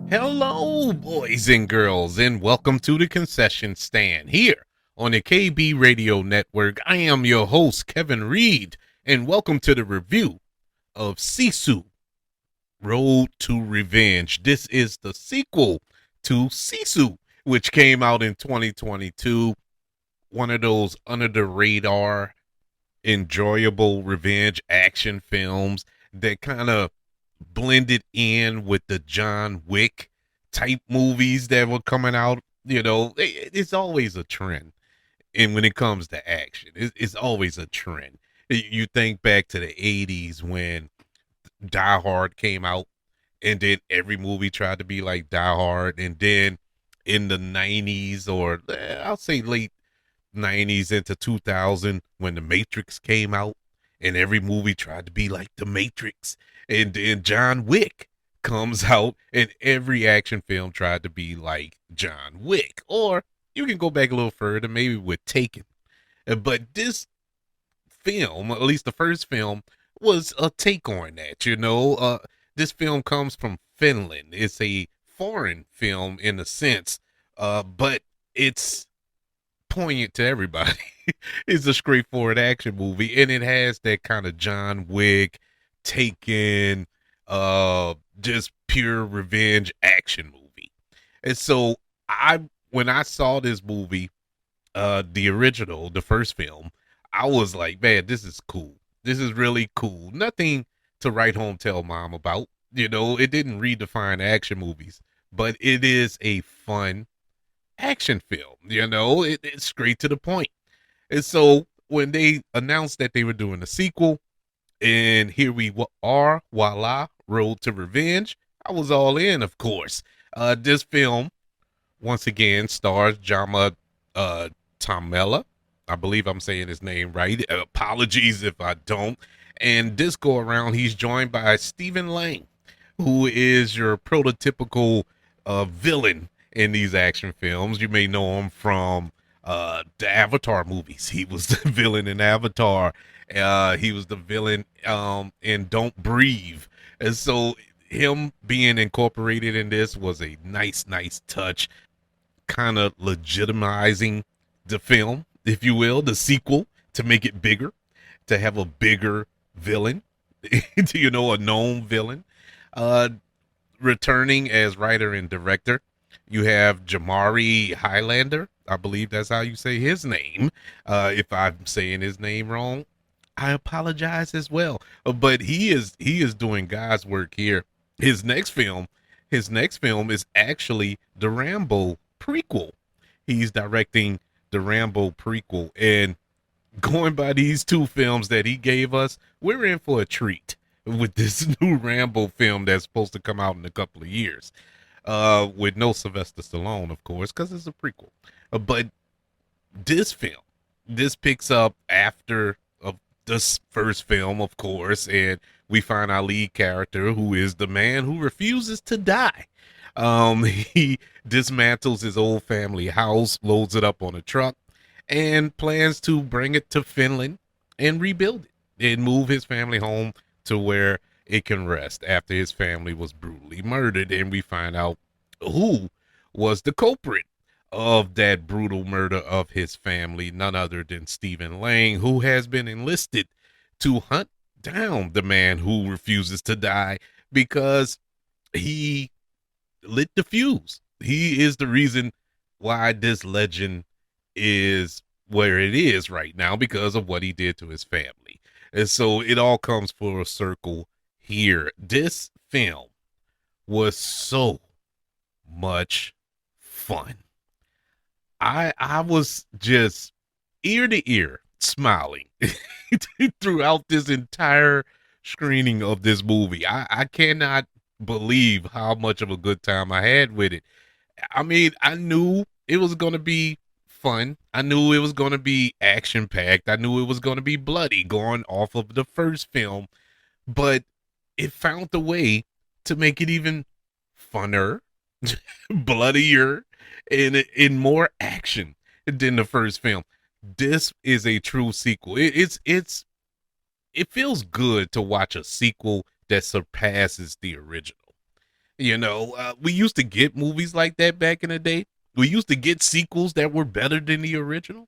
Hello, boys and girls, and welcome to the concession stand here on the KB Radio Network. I am your host, Kevin Reed, and welcome to the review of Sisu Road to Revenge. This is the sequel to Sisu, which came out in 2022. One of those under the radar, enjoyable revenge action films that kind of blended in with the John Wick type movies that were coming out. It's always a trend. And when it comes to action, it's always a trend. You think back to the 80s when Die Hard came out, and then every movie tried to be like Die Hard. And then in the 90s, or I'll say late 90s into 2000, when The Matrix came out, and every movie tried to be like The Matrix. And then John Wick comes out, and every action film tried to be like John Wick. Or you can go back a little further, maybe with Taken. But this film, at least the first film, was a take on that. This film comes from Finland. It's a foreign film in a sense, but it's poignant to everybody. It's a straightforward action movie, and it has that kind of John Wick, Taken, just pure revenge action movie. And so when I saw this movie, the original, the first film, I was like, man, this is cool. This is really cool. Nothing to write home tell mom about. It didn't redefine action movies, but it is a fun action film. It's straight to the point. And so when they announced that they were doing a sequel, and here we are, voila, Road to Revenge, I was all in, of course. This film, once again, stars Jorma Tommila. I believe I'm saying his name right. Apologies if I don't. And this go around, he's joined by Stephen Lang, who is your prototypical villain in these action films. You may know him from the Avatar movies. He was the villain in Avatar. He was the villain in Don't Breathe. And so him being incorporated in this was a nice touch, kind of legitimizing the film, if you will, the sequel, to make it bigger, to have a bigger villain, a known villain. Uh, Returning as writer and director, you have Jamari Highlander. I believe that's how you say his name. If I'm saying his name wrong, I apologize as well. But he is doing God's work here. His next film, is actually the Rambo prequel. He's directing the Rambo prequel, and going by these two films that he gave us, we're in for a treat with this new Rambo film that's supposed to come out in a couple of years. With no Sylvester Stallone, of course, because it's a prequel. But this film, this picks up after this first film, of course, and we find our lead character, who is the man who refuses to die. He dismantles his old family house, loads it up on a truck, and plans to bring it to Finland and rebuild it and move his family home to where it can rest after his family was brutally murdered. And we find out who was the culprit of that brutal murder of his family, none other than Stephen Lang, who has been enlisted to hunt down the man who refuses to die because he lit the fuse. He is the reason why this legend is where it is right now, because of what he did to his family. And so it all comes full circle here. This film was so much fun. I was just ear to ear smiling throughout this entire screening of this movie. I cannot believe how much of a good time I had with it. I mean, I knew it was going to be fun. I knew it was going to be action packed. I knew it was going to be bloody, going off of the first film, but it found the way to make it even funner, bloodier, and in more action than the first film. This is a true sequel. It feels good to watch a sequel that surpasses the original. We used to get movies like that back in the day. We used to get sequels that were better than the original.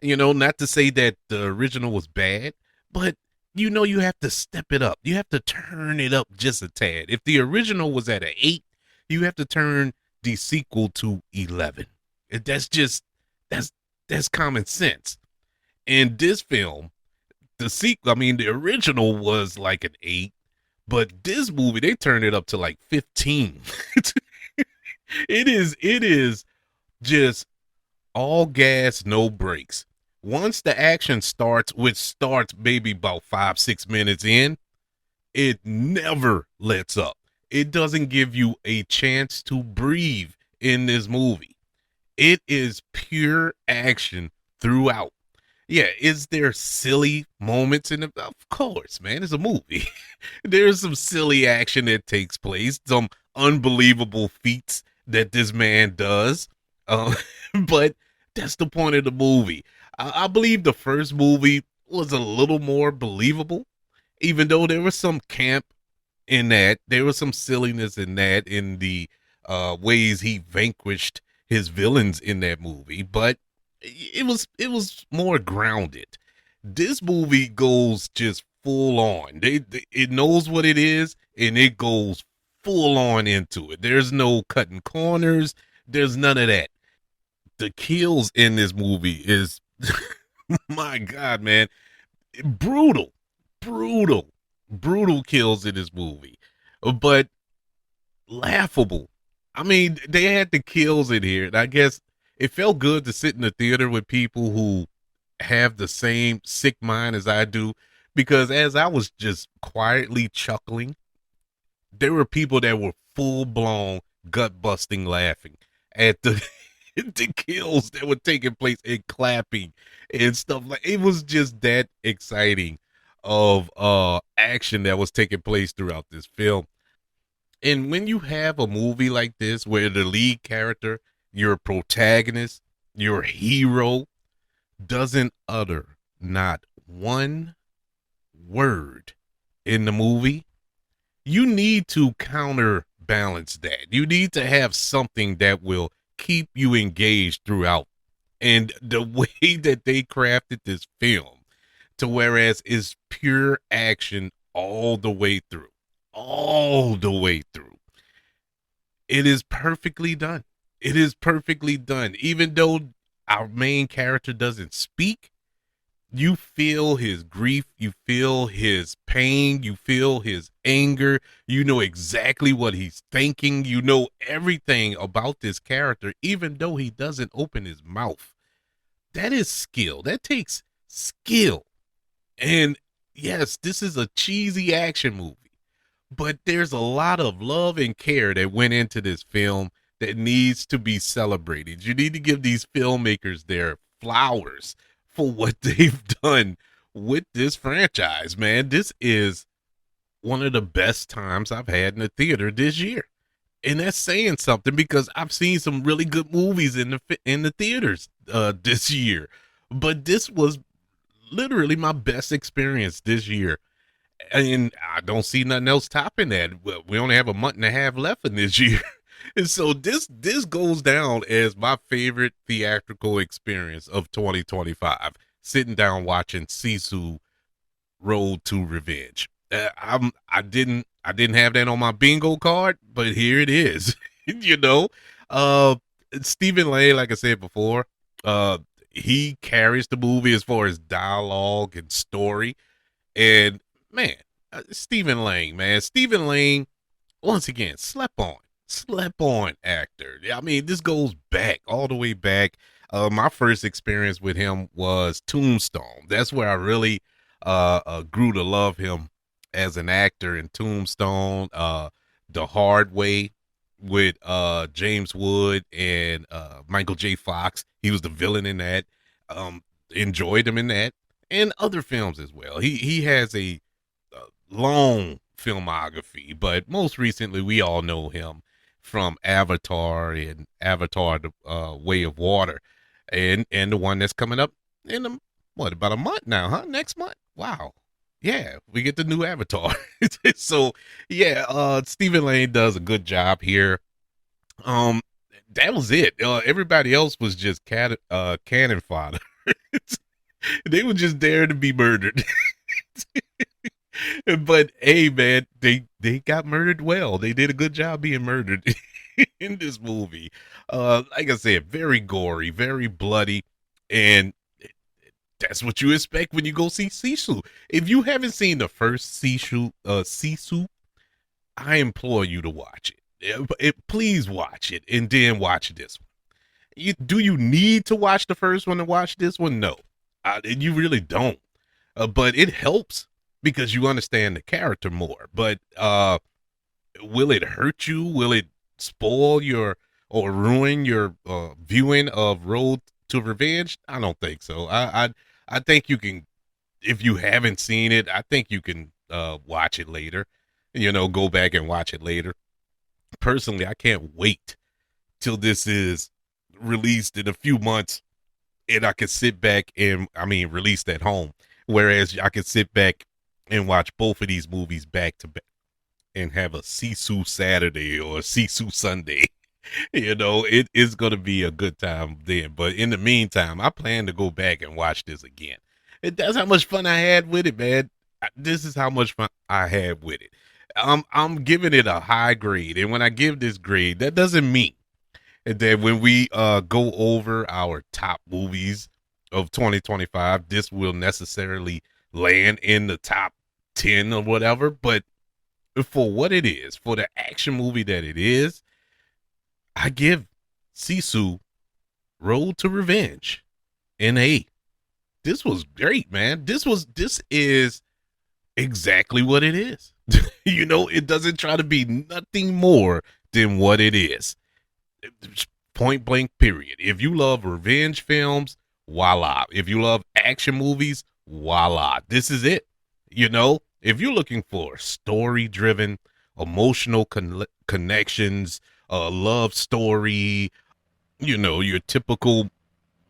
Not to say that the original was bad, but you have to step it up. You have to turn it up just a tad. If the original was at an 8, you have to turn the sequel to 11. That's just that's that's common sense. In this film, the sequel, I mean, the original was like an 8, but this movie they turned it up to like 15. It is just all gas, no brakes. Once the action starts, which starts maybe about 5, 6 minutes in, it never lets up. It doesn't give you a chance to breathe in this movie. It is pure action throughout. Yeah, is there silly moments in it? Of course, man. It's a movie. There's some silly action that takes place, some unbelievable feats that this man does. Uh, but that's the point of the movie. I believe the first movie was a little more believable, even though there was some camp in that. There was some silliness in that, in the ways he vanquished his villains in that movie. But it was more grounded. This movie goes just full on. It knows what it is, and it goes full on into it. There's no cutting corners. There's none of that. The kills in this movie is my God, man, brutal, brutal, brutal kills in this movie, but laughable. I mean, they had the kills in here, and I guess it felt good to sit in the theater with people who have the same sick mind as I do, because as I was just quietly chuckling, there were people that were full blown gut busting laughing at the the kills that were taking place and clapping and stuff. Like, it was just that exciting of action that was taking place throughout this film. And when you have a movie like this where the lead character, your protagonist, your hero, doesn't utter not one word in the movie, you need to counterbalance that. You need to have something that will keep you engaged throughout. And the way that they crafted this film to whereas is pure action all the way through. All the way through. It is perfectly done. It is perfectly done. Even though our main character doesn't speak, you feel his grief, you feel his pain, you feel his anger, you know exactly what he's thinking, you know everything about this character, even though he doesn't open his mouth. That is skill. That takes skill. And yes, this is a cheesy action movie, but there's a lot of love and care that went into this film that needs to be celebrated. You need to give these filmmakers their flowers for what they've done with this franchise, man. This is one of the best times I've had in the theater this year. And that's saying something, because I've seen some really good movies in the theaters this year. But this was literally my best experience this year. And I don't see nothing else topping that. Well, we only have a month and a half left in this year. And so this goes down as my favorite theatrical experience of 2025. Sitting down watching Sisu Road to Revenge. I didn't have that on my bingo card, but here it is. you know, uh, Stephen Lang, like I said before, he carries the movie as far as dialogue and story. And man, Stephen Lang, man, Stephen Lang, once again, slept on actor. I mean, this goes back all the way back. My first experience with him was Tombstone. That's where I really grew to love him as an actor in Tombstone. The Hard Way with James Wood and Michael J. Fox. He was the villain in that. Enjoyed him in that, and other films as well. He has a long filmography, but most recently we all know him from Avatar and Avatar: The Way of Water, and the one that's coming up in about a month now, huh? Next month. Wow. Yeah, we get the new Avatar. So yeah, Stephen Lane does a good job here. Um, that was it. Everybody else was just cannon fodder. They were just there to be murdered. But hey, man, they got murdered well. They did a good job being murdered in this movie. Like I said, very gory, very bloody, and that's what you expect when you go see Sisu. If you haven't seen the first Sisu, I implore you to watch it. Please watch it and then watch this one. Do you need to watch the first one to watch this one? No, you really don't. But it helps because you understand the character more. But will it hurt you? Will it spoil your or ruin your viewing of Road to Revenge? I don't think so. I think you can, if you haven't seen it, I think you can watch it later. Go back and watch it later. Personally, I can't wait till this is released in a few months and I could sit back and, released at home. Whereas I could sit back and watch both of these movies back to back and have a Sisu Saturday or a Sisu Sunday. It is going to be a good time then. But in the meantime, I plan to go back and watch this again. That's how much fun I had with it, man. This is how much fun I had with it. I'm giving it a high grade. And when I give this grade, that doesn't mean that when we go over our top movies of 2025, this will necessarily land in the top 10 or whatever. But for what it is, for the action movie that it is, I give Sisu Road to Revenge an A. This was great, man. This is exactly what it is. It doesn't try to be nothing more than what it is. Point blank, period. If you love revenge films, voila. If you love action movies, voila. This is it. If you're looking for story driven, emotional connections, love story, your typical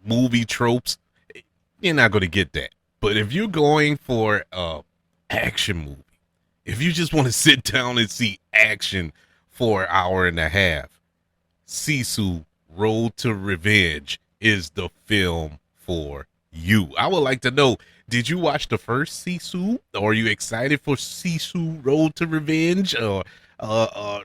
movie tropes, you're not going to get that. But if you're going for action movie, if you just want to sit down and see action for an hour and a half, Sisu Road to Revenge is the film for you. I would like to know, did you watch the first Sisu? Or are you excited for Sisu Road to Revenge? Or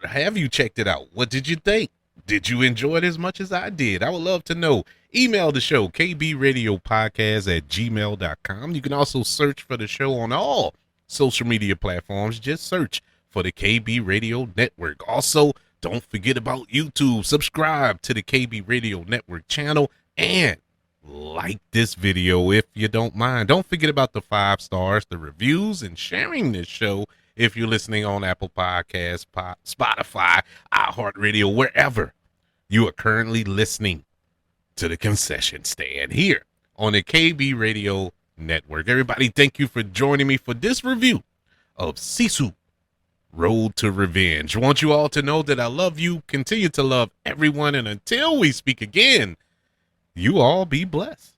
have you checked it out? What did you think? Did you enjoy it as much as I did? I would love to know. Email the show, kbradiopodcast@gmail.com. You can also search for the show on all social media platforms. Just search for the KB Radio Network. Also, don't forget about YouTube. Subscribe to the KB Radio Network channel and like this video if you don't mind. Don't forget about the 5 stars, the reviews, and sharing this show if you're listening on Apple Podcasts, Spotify, iHeartRadio, wherever you are currently listening to the concession stand here on the KB Radio Network. Everybody, thank you for joining me for this review of Sisu Road to Revenge. I want you all to know that I love you, continue to love everyone, and until we speak again, you all be blessed.